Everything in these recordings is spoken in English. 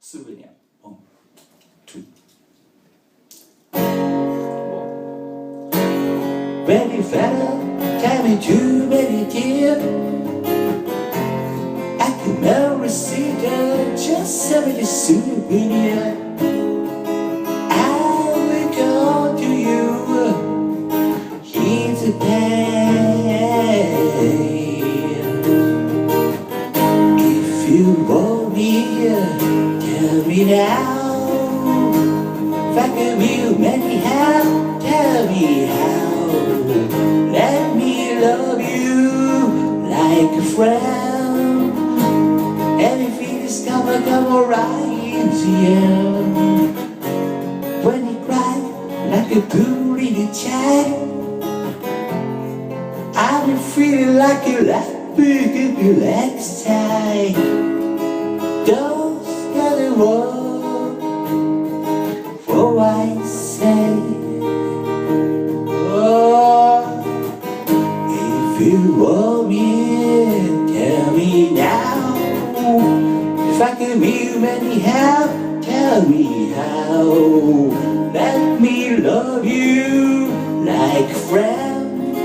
Souvenir. 1, 2. Baby fella, tell me too many tears. I could never receive it, just send me the souvenir. I will go to you, here's the pain. If you want me, tell me now. If I could be you anyhow, tell me how. Let me love you like a friend. Everything is come alright, yeah. When you cry like a pool in a child, I've been feeling like you like big and your legs tight. Those are the words for I say. If you want me, tell me now. If I could be you anyhow, tell me how. Let me love you like a friend.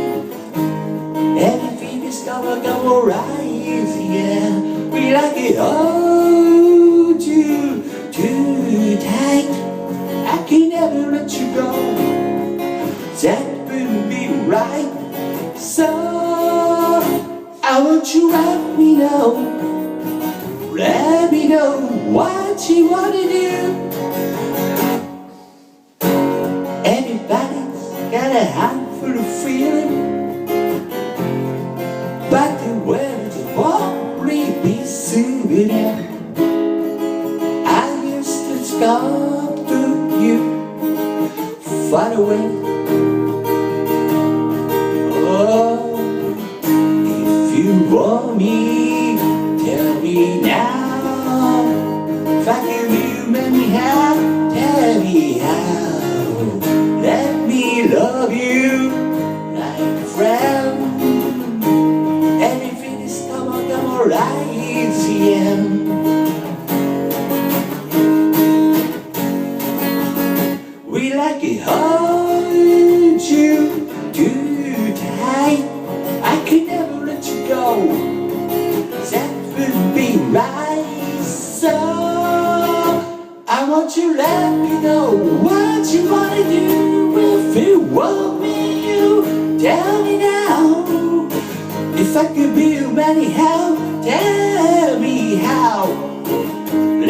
Everything is gonna go alright, yeah. We like it all too tight. I can never let you go. That wouldn't be right. So I want you let me know. Let me know what you wanna do. Everybody's got a handful of feeling, but the words won't really be souvenir. I used to stop to you far away. If you want me, tell me now. If I can be you anyhow, tell me how. Let me love you like a friend. Everything is come alright, yeah. We like it hard, you too tight. I could never let you go. That wouldn't be right. So I want you to let me know what you wanna do. If you want me, you tell me now. If I could be you anyhow, tell me how.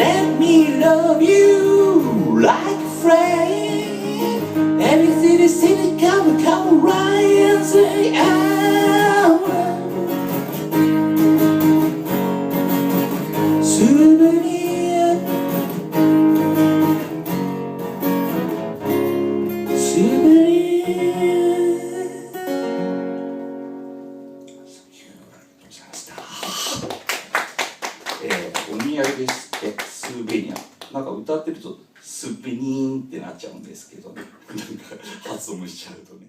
Let me love you like a friend. Everything is in it, come right and say out. Souvenir, souvenir. お土産ですってスーベニア。なんか歌ってるとスーベニーンってなっちゃうんですけどね。なんか発音しちゃうとね。